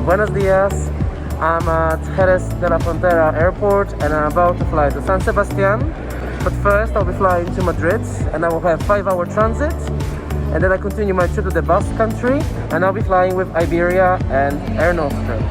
Buenos dias. I'm at Jerez de la Frontera airport and I'm about to fly to San Sebastian. But first I'll be flying to Madrid and I will have 5-hour transit. And then I continue my trip to the Basque country and I'll be flying with Iberia and Air Nostrum.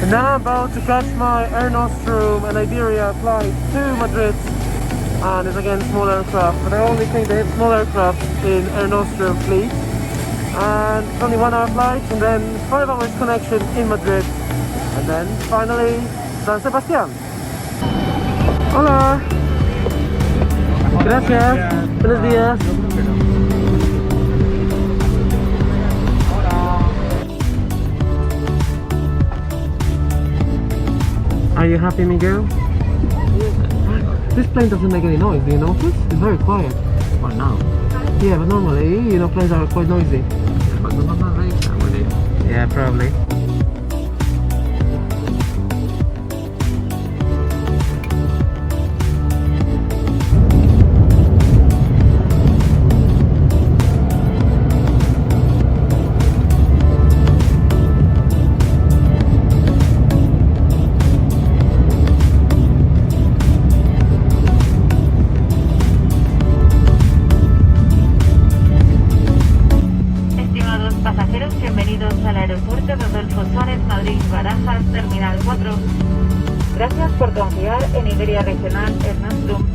Now I'm about to catch my Air Nostrum and Iberia flight to Madrid, and it's again small aircraft, but I only think they have small aircraft in Air Nostrum fleet, and it's only 1 hour flight and then 5 hours connection in Madrid, and then finally San Sebastian. Hola! Gracias! Buenos días! Are you happy, Miguel? This plane doesn't make any noise, do you notice? It's very quiet. Well, now. Yeah, but normally, you know, planes are quite noisy. But they're not very nowadays. Yeah, probably. Barajas, Terminal 4. Gracias por confiar en Iberia Regional en Nostrum.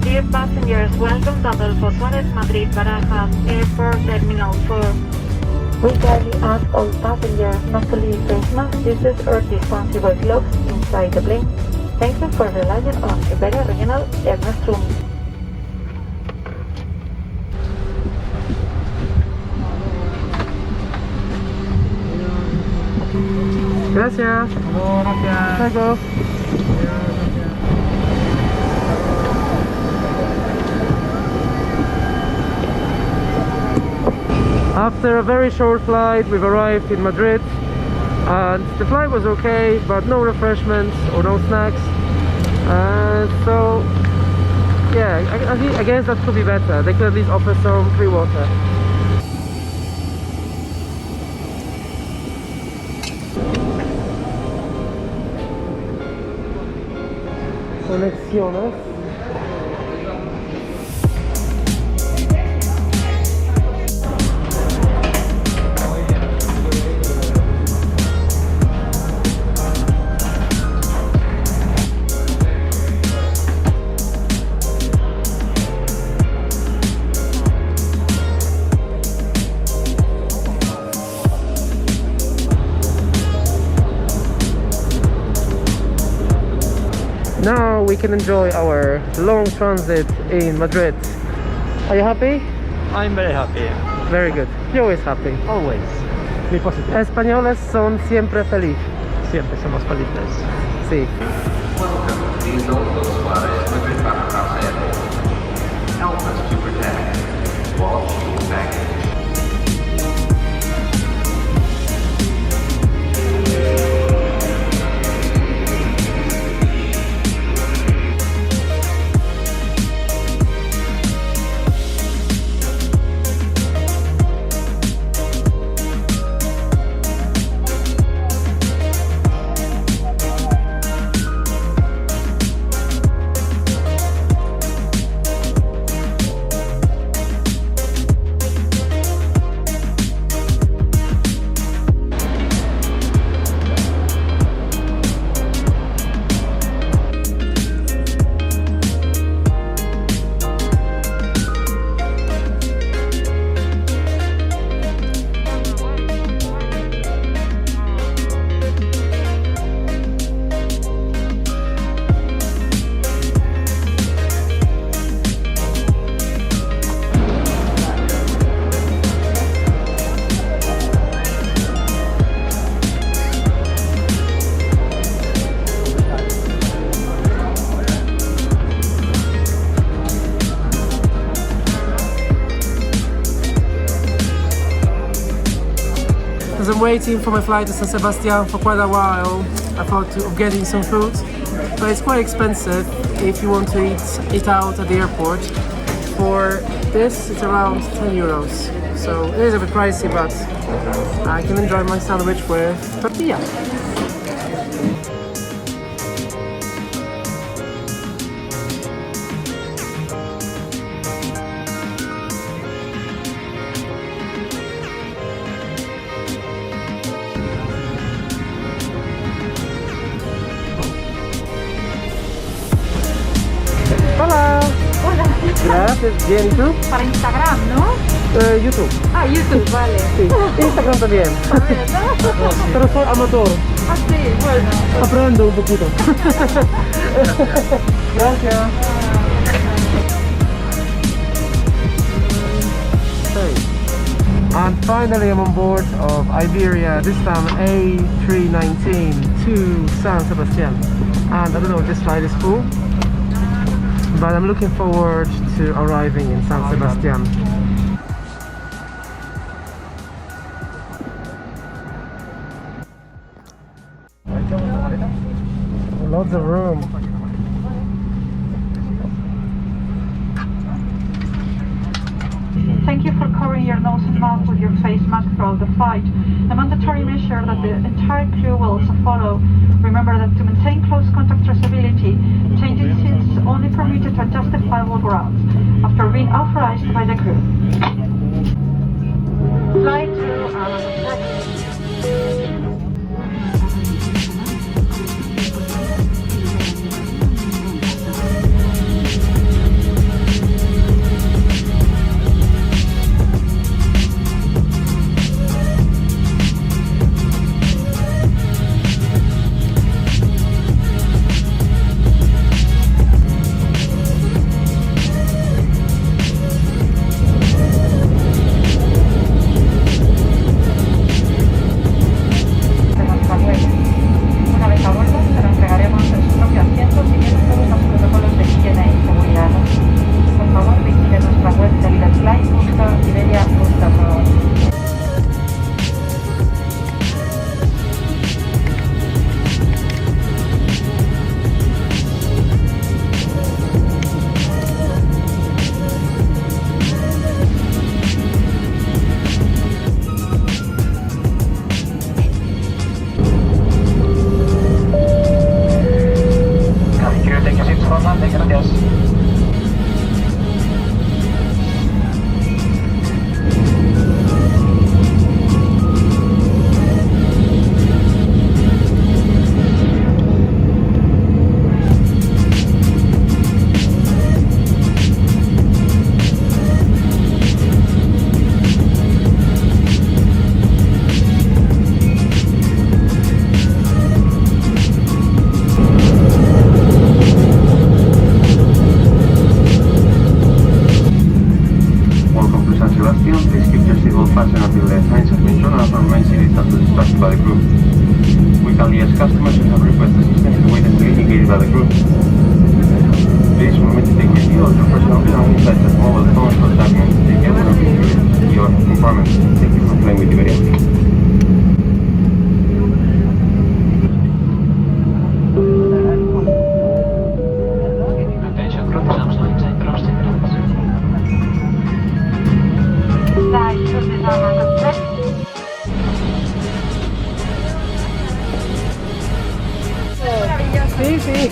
Dear passengers, welcome to Adolfo Suárez Madrid Barajas Airport Terminal 4. We kindly ask all passengers not to leave face masks, users or disposable gloves inside the plane. Thank you for relying on Iberia Regional Air Nostrum. Gracias. Oh, gracias. There you go. After a very short flight, we've arrived in Madrid, and the flight was okay, but no refreshments or no snacks. So, yeah, I guess that could be better. They could at least offer some free water. Conexiones. Now we can enjoy our long transit in Madrid. Are you happy? I'm very happy. Very good. You're always happy. Always. Be positive. Españoles son siempre felices. Siempre somos felices. Sí. Welcome to the Adolfo Suárez Madrid Barajas Airport. Help us to protect. Watch your baggage. waiting for my flight to San Sebastian for quite a while. I thought of getting some food, but it's quite expensive if you want to eat out at the airport. For this, it's around 10 euros. So it is a bit pricey, but I can enjoy my sandwich with tortilla. Hola. Hola. Gracias. Bien, ¿y tú? Para Instagram, ¿no? YouTube. Ah, YouTube, vale. Sí. Instagram también. A ver, ¿no? Pero soy amateur. Ah, sí, bueno. Aprendo un poquito. Gracias. Okay. And finally I'm on board of Iberia, this time A319 to San Sebastian. And I don't know if this flight is full, but I'm looking forward to arriving in San Sebastian. Lots of room. Thank you for covering your nose and mouth with your face mask throughout the flight. A mandatory measure that the entire crew will also follow. Remember that to maintain close contact traceability, changing seats is only permitted on justifiable grounds after being authorized by the crew. Flight to by the group. We can liaise customers who have request assistance and wait until indicated by the group. Please remember to take video of your personal belongings such as mobile phones or documents taken from your compartment. Thank you for flying with Iberia. Sí, sí.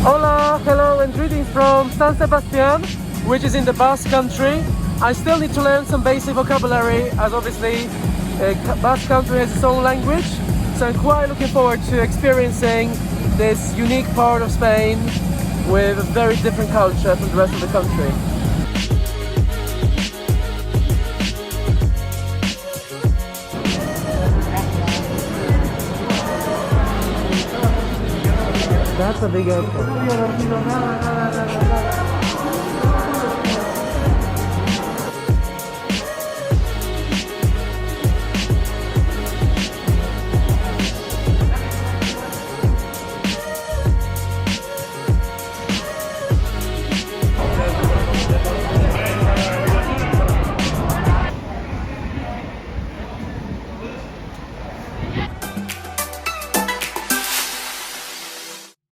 Hola, hello and greetings from San Sebastian, which is in the Basque country. I still need to learn some basic vocabulary as obviously Basque country has its own language. So I'm quite looking forward to experiencing this unique part of Spain with a very different culture from the rest of the country. That's a big airport.